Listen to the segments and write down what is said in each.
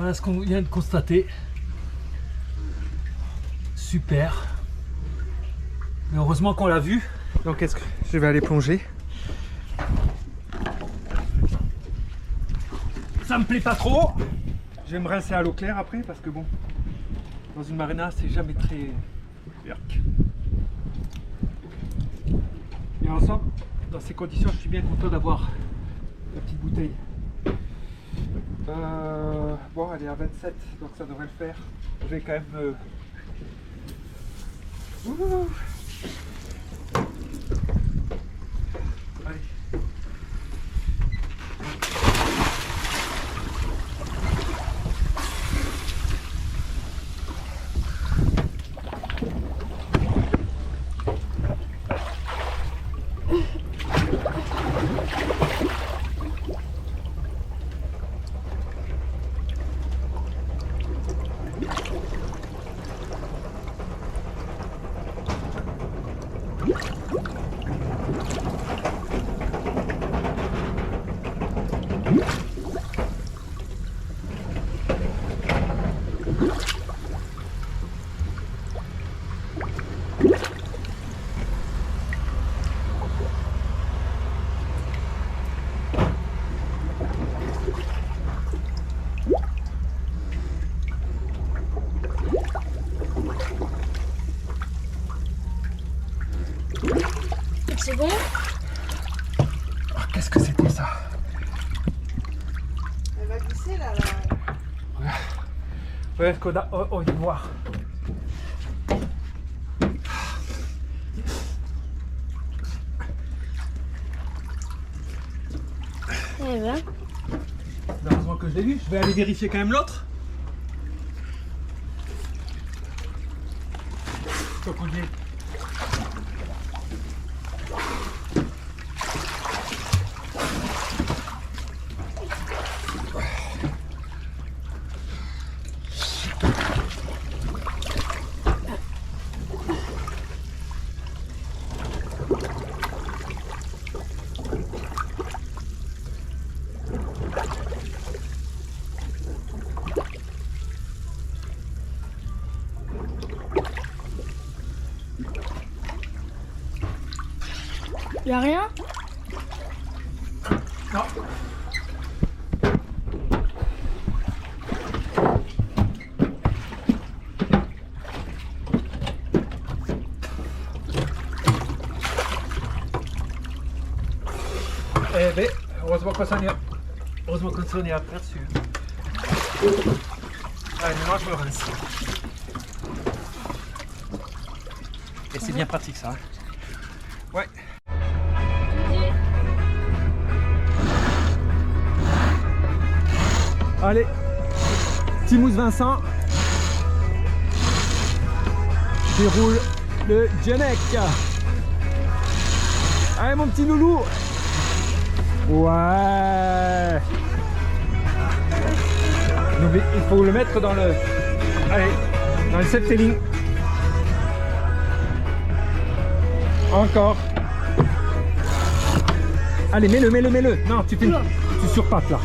Voilà ce qu'on vient de constater. Super. Mais heureusement qu'on l'a vu. Donc est-ce que je vais aller plonger? Ça me plaît pas trop. Je vais me rincer à l'eau claire après parce que bon, dans une marina c'est jamais très werk. Et en somme, dans ces conditions, je suis bien content d'avoir la petite bouteille. Bon, elle est à 27, donc ça devrait le faire. Je vais quand même... Ouh. Allez. C'est bon? Oh, qu'est-ce que c'était ça? Elle va glisser là. Ouais, ce qu'on a envie de voir. Eh ben. Heureusement que je l'ai vu. Je vais aller vérifier quand même l'autre. Tant qu'on y est. Y'a rien? Non. Eh ben, heureusement qu'on s'en est aperçu. Allez, maintenant je me rince. Et c'est bien pratique ça. Hein. Ouais. Allez, Timous Vincent déroule le Janek. Allez mon petit loulou. Ouais. Donc, il faut le mettre dans le... Allez, dans le septelling. Encore. Allez, mets-le. Non, tu surpattes là.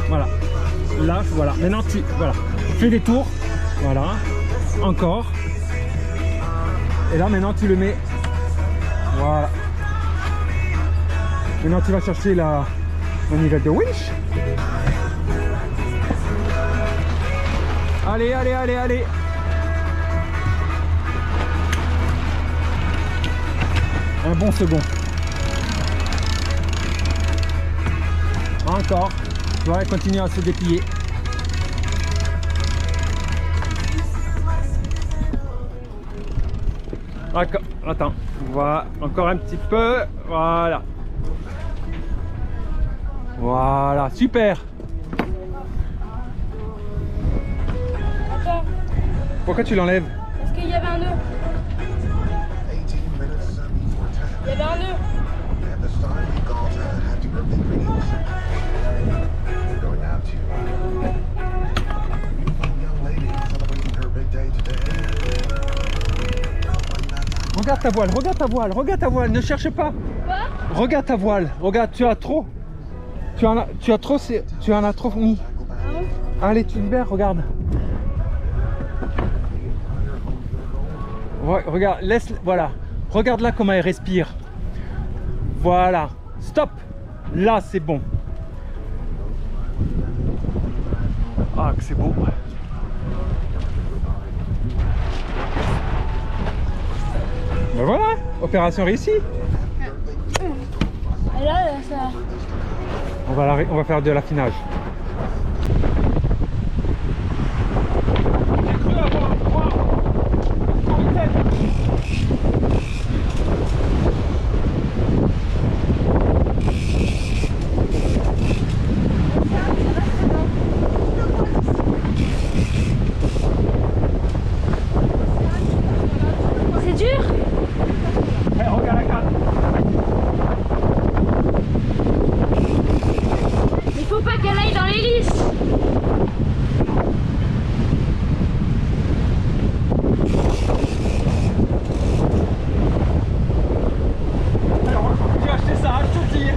Voilà. Là, voilà. Maintenant, tu fais des tours. Voilà. Encore. Et là, maintenant, tu le mets. Voilà. Maintenant, tu vas chercher la manivelle de winch. Allez. Un bon second. Encore. Tu vois, elle continue à se déplier. Encore. Attends. Voilà. Encore un petit peu. Voilà. Voilà. Super. Attends, Pourquoi tu l'enlèves? parce qu'il y avait un nœud. Il y avait un nœud. Regarde ta voile, ne cherche pas. Quoi? Regarde ta voile, regarde, tu en as trop mis. Ah bon? Allez, tu libères, regarde. Ouais, regarde, laisse, voilà. Regarde là comment elle respire. Voilà. Stop. Là, c'est bon. Ah, que c'est beau. Ben voilà, opération réussie. Et là, ça. On va faire de l'affinage. J'ai cru avoir une tête. C'est dur? Hey, regarde la carte. Il faut pas qu'elle aille dans l'hélice. Alors, j'ai acheté ça, je te le dis.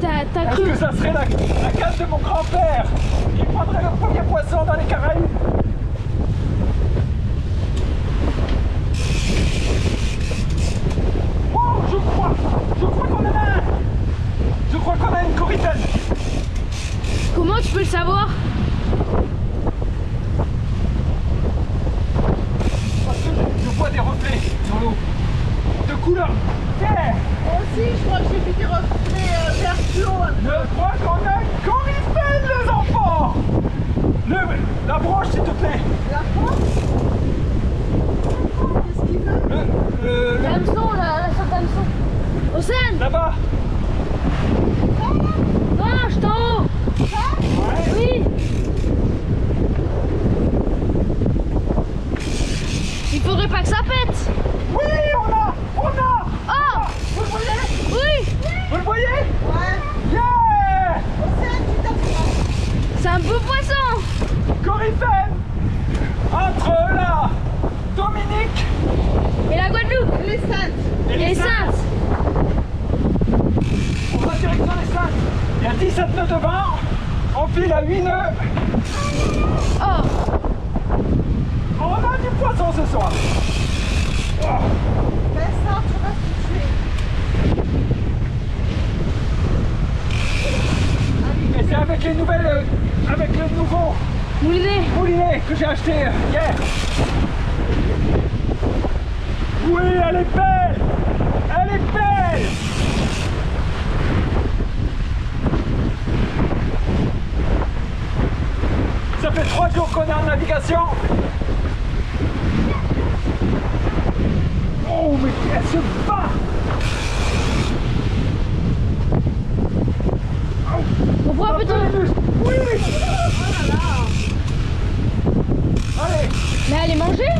T'as Est-ce cru. que ça serait la case de mon grand-père qui prendrait le premier poisson dans les Caraïbes? Oh, je crois qu'on en a un. Je crois qu'on a une coritaine. Comment tu peux le savoir? Parce que je vois des reflets dans l'eau. De couleur vert. Moi aussi, je crois que j'ai vu des reflets vert fluo. Je crois qu'on a une coritaine, les enfants. La branche, s'il te plaît. La France. Qu'est-ce qu'il veut? L'hameçon, la sorte d'hameçon. Océane! Là-bas. Non, je t'en haut! Ouais. Oui! Il faudrait pas que ça pète! Oui, on a. Oh! Vous le voyez? Oui! Vous le voyez? Ouais. Yeah! Océane, tu t'approches. C'est un beau poisson! Coritaine entre la Dominique Et la Guadeloupe! Les Saintes. et Les Saintes! On va direction les Saintes. Il y a 17 nœuds de vent. On file à 8 nœuds. Oh! On a du poisson ce soir. Oh. Vincent, tu vas se tuer. Et c'est avec les nouvelles, avec le nouveau Moulinet! moulinet que j'ai acheté hier. Oui, elle est belle. Elle est belle. Ça fait 3 jours qu'on est en navigation. Oh, mais elle se bat. On prend un peu de... Oui. Allez. Mais allez manger!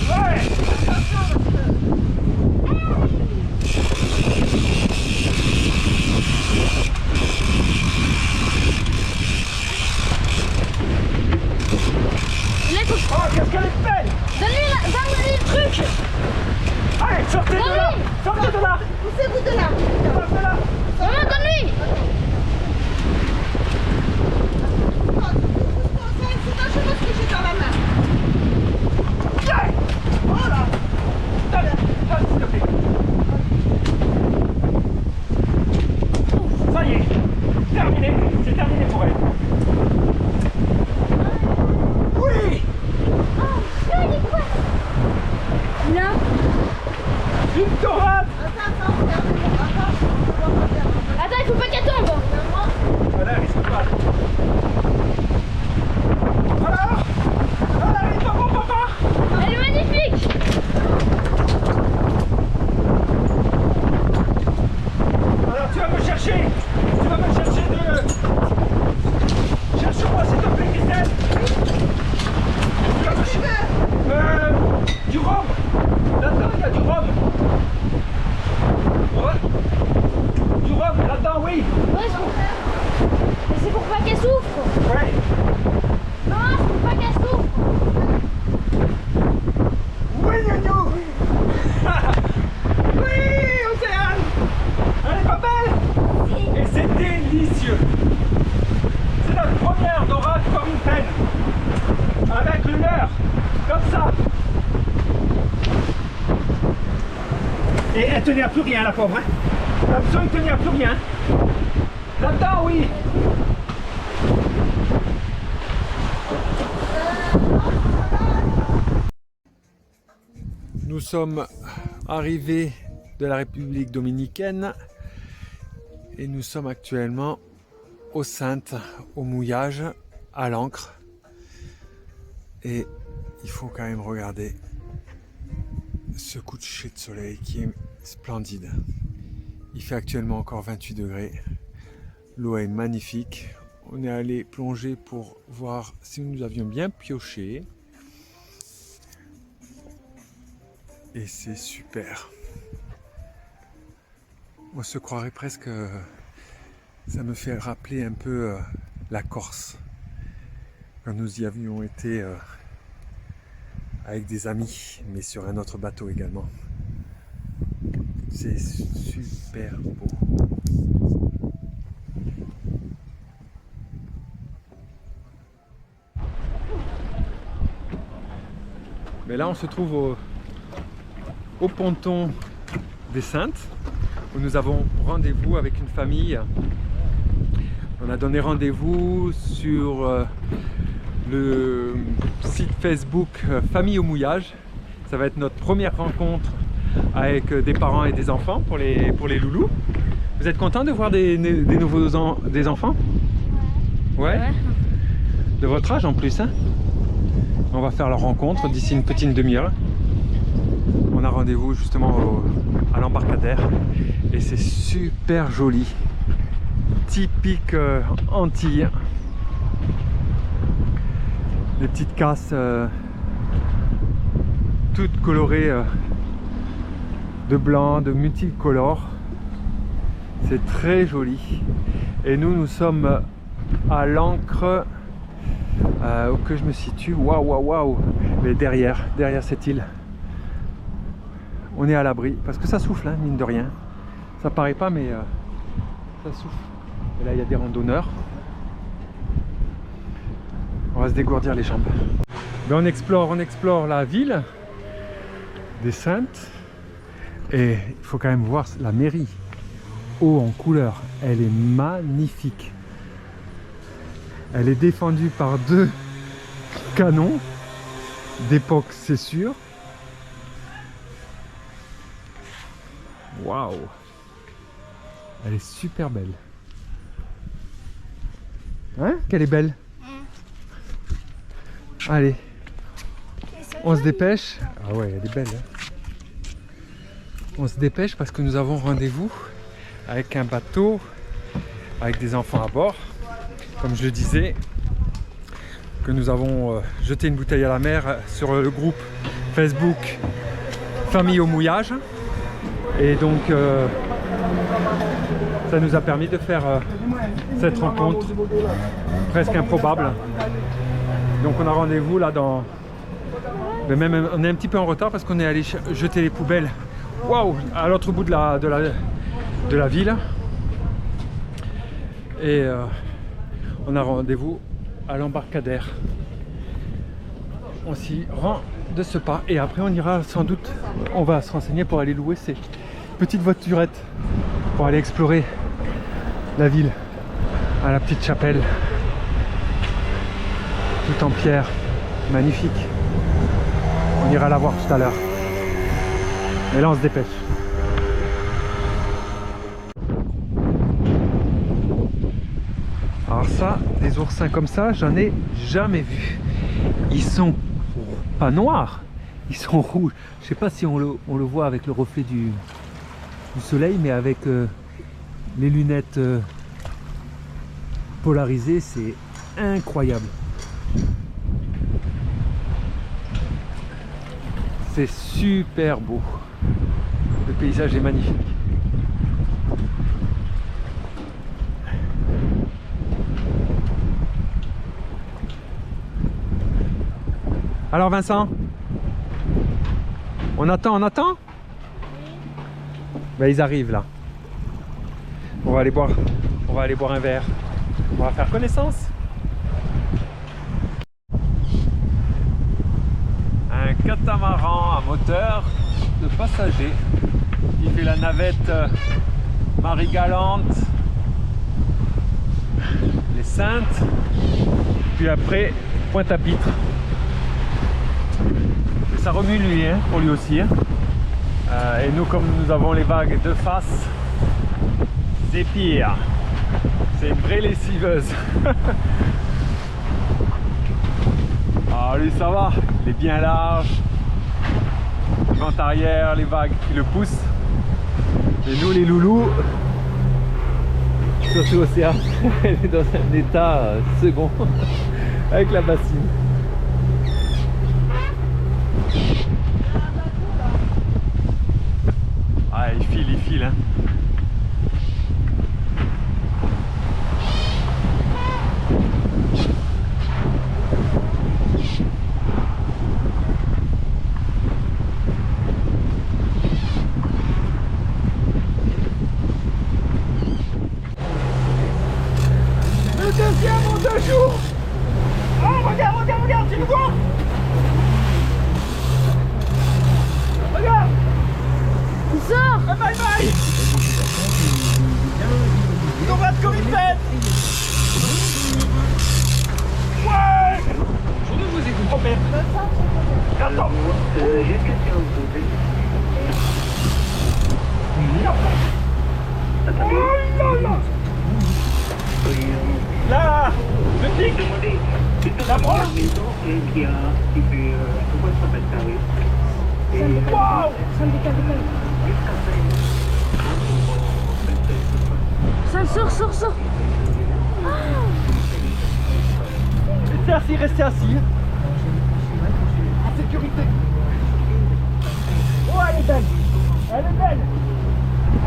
Ouais. Là, il faut... Oh, qu'est-ce qu'elle est belle. Donne-lui le truc! Allez, sortez de là. Oui. Sortez de là. Poussez-vous de là. Sortez de là. Maman, donne-lui! Non, tu pousses-toi, Océane, c'est dangereux ce que j'ai dans la main. Yeah. Oh là. Donne, s'il te plaît. Ça y est. Terminé. C'est terminé pour elle. Oui. Là, Une dorade. Attends, regardez. Attends. Et elle tenait à plus rien, la pauvre. Hein. L'option, elle tenait à plus rien. Là-dedans, oui. Nous sommes arrivés de la République dominicaine et nous sommes actuellement aux Saintes, au mouillage, à l'ancre. Et il faut quand même regarder ce coucher de soleil qui est splendide. Il fait actuellement encore 28 degrés. L'eau est magnifique. On est allé plonger pour voir si nous avions bien pioché. Et c'est super. On se croirait presque... ça me fait rappeler un peu la Corse. Quand nous y avions été avec des amis, mais sur un autre bateau également. C'est super beau. Mais là, on se trouve au ponton des Saintes, où nous avons rendez-vous avec une famille. On a donné rendez-vous sur le site Facebook Famille au mouillage. Ça va être notre première rencontre avec des parents et des enfants pour les loulous. Vous êtes content de voir des enfants? Ouais. De votre âge en plus, hein? On va faire leur rencontre d'ici une petite demi-heure. On a rendez-vous justement à l'embarcadère et c'est super joli. Typique Antilles. Des petites casses toutes colorées de blanc, de multicolores. C'est très joli. Et nous sommes à l'ancre où que je me situe. Waouh. Mais derrière cette île, on est à l'abri parce que ça souffle, hein, mine de rien. Ça paraît pas, mais ça souffle. Et là, il y a des randonneurs. On va se dégourdir les jambes. Mais on explore la ville des Saintes. Et il faut quand même voir la mairie. Haut en couleur. Elle est magnifique. Elle est défendue par 2 canons d'époque, c'est sûr. Waouh! Elle est super belle. Hein? Qu'elle est belle? Allez, on se dépêche. Ah ouais, elle est belle. Hein? On se dépêche parce que nous avons rendez-vous avec un bateau, avec des enfants à bord. Comme je le disais, que nous avons jeté une bouteille à la mer sur le groupe Facebook Famille au mouillage. Et donc, ça nous a permis de faire cette rencontre presque improbable. Donc on a rendez-vous là dans... Mais même, on est un petit peu en retard parce qu'on est allé jeter les poubelles. Waouh, à l'autre bout de la ville. Et on a rendez-vous à l'embarcadère. On s'y rend de ce pas et après on ira sans doute, on va se renseigner pour aller louer ces petites voiturettes pour aller explorer la ville à la petite chapelle tout en pierre, magnifique. On ira la voir tout à l'heure. Et là on se dépêche. Alors ça, des oursins comme ça, j'en ai jamais vu. Ils sont pas noirs, ils sont rouges. Je sais pas si on le voit avec le reflet du soleil, mais avec les lunettes polarisées, c'est incroyable. C'est super beau. Le paysage est magnifique. Alors Vincent, on attend? Ben, ils arrivent là. On va aller boire un verre. On va faire connaissance. Un catamaran à moteur de passagers Il fait la navette Marie-Galante, les Saintes, puis après Pointe-à-Pitre. Et ça remue lui, hein, pour lui aussi. Hein. Et nous, comme nous avons les vagues de face, c'est pire. C'est une vraie lessiveuse. Ah lui ça va, il est bien large. Vent arrière, les vagues qui le poussent. Et nous les loulous, surtout Océane, elle est dans un état second avec la bassine. Ah il file hein. Le deuxième en 2 jours. Oh, regarde, tu le vois? Regarde. Il sort. Bye bye. On va comme il fait. Ouais. Je ne vous écoute. Oh merde. Attends. Oh là là. Là, le pic, la branche. Waouh. Ça sort. Restez assis. En sécurité. Oh, elle est belle.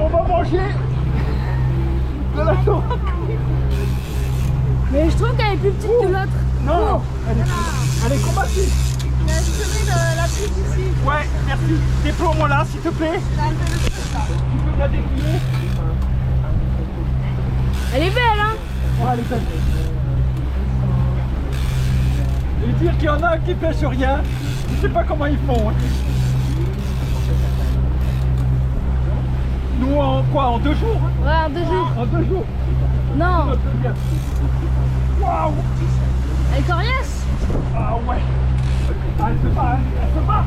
On va manger de la tomate. Mais je trouve qu'elle est plus petite que l'autre. Non, elle est combative. Il a semé la prise ici. Ouais, merci. Déploie-moi là, s'il te plaît. Il a enlevé le truc là. Tu peux me la déplier? Elle est belle, hein. Ouais, elle est belle. Et dire qu'il y en a qui pêchent rien, je sais pas comment ils font. Hein. Nous en quoi? En 2 jours? Hein. Ouais, en 2 jours. En 2 jours. Non. Waouh. Elle est coriace. Ah ouais. Ah, elle se bat, hein. Elle se bat.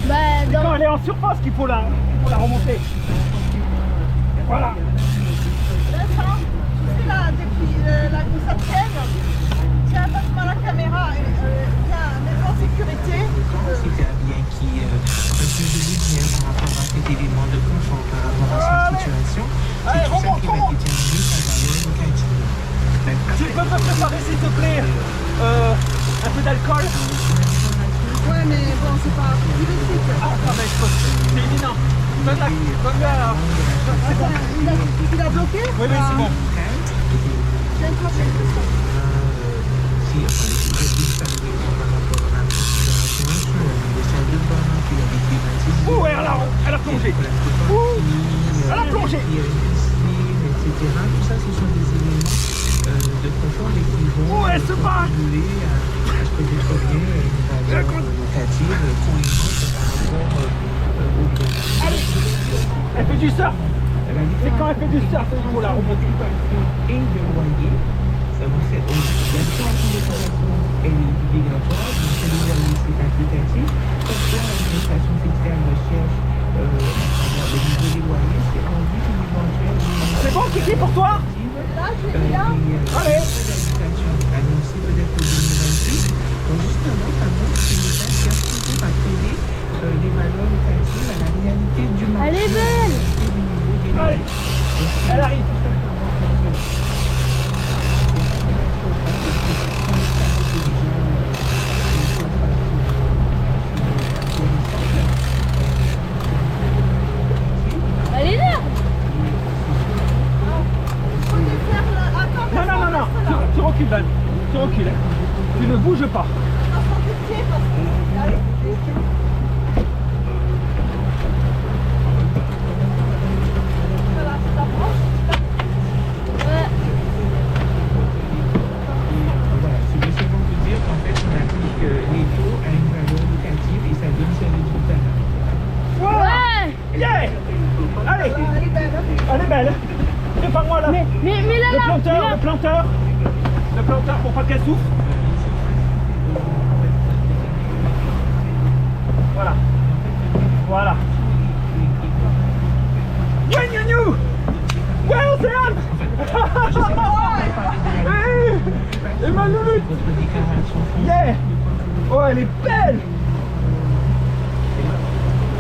Bah, C'est quand elle est en surface qu'il faut la remonter. Voilà. Vincent, tu sais la où ça tienne. Tiens, passe-moi la caméra. Viens, mets-toi en sécurité. Super bien qui refuse de lui dire par rapport à cet élément de confort par rapport à cette situation. Allez, C'est tout ça qui va remonte. déterminer sa valeur locative. Tu peux me préparer s'il te plaît un peu d'alcool? Ouais, mais bon, c'est pas difficile. Ah, mais c'est éminent. Donne-le alors. Il a bloqué? Oui, c'est bon. J'ai un clocher. Si on a par rapport à la considération, les salles de bain, puis la vie climatique. Ouh, elle a plongé. Elle a plongé. Etc. Tout ça, ce sont des éléments de confort et qui vont Oh, elle se bat. contribuer à ce que vous soyez une valeur locative cohérente par rapport au bien. Elle fait du surf. C'est quand elle fait du surf qu'il faut la remonter. Et de loyer, ça vous fait obligation à tous les commerçants et obligatoire, donc c'est l'exercice applicatif. Pourquoi l'administration fiscale recherche le niveau des loyers, c'est en vue d'une éventuelle C'est bon, Kiki, pour toi? Là, je suis là. Allez. annoncée peut-être pour 2026. Donc justement, ça montre que l'État cherche toujours à coller les valeurs locatives à la réalité du marché. Elle est belle. Et du niveau des Allez. loyers. Elle arrive. Elle est là. Non. Tu recules, Dan. Tu recules. Tu ne bouges pas. Ouais. Voilà, c'est seulement vous dire qu'en fait, on applique les taux à une valeur locative et ça donne ça de tout à l'heure. Voilà. Ouais. Yeah. planteur, le planteur. Le planteur pour pas qu'elle souffre. Voilà. Voilà. Ouais, Gnou. Ouais, Océane. Et ma louloute. Yeah. Oh, elle est belle.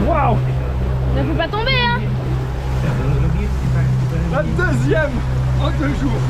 Waouh. Ne faut pas tomber, hein. La deuxième en 2 jours.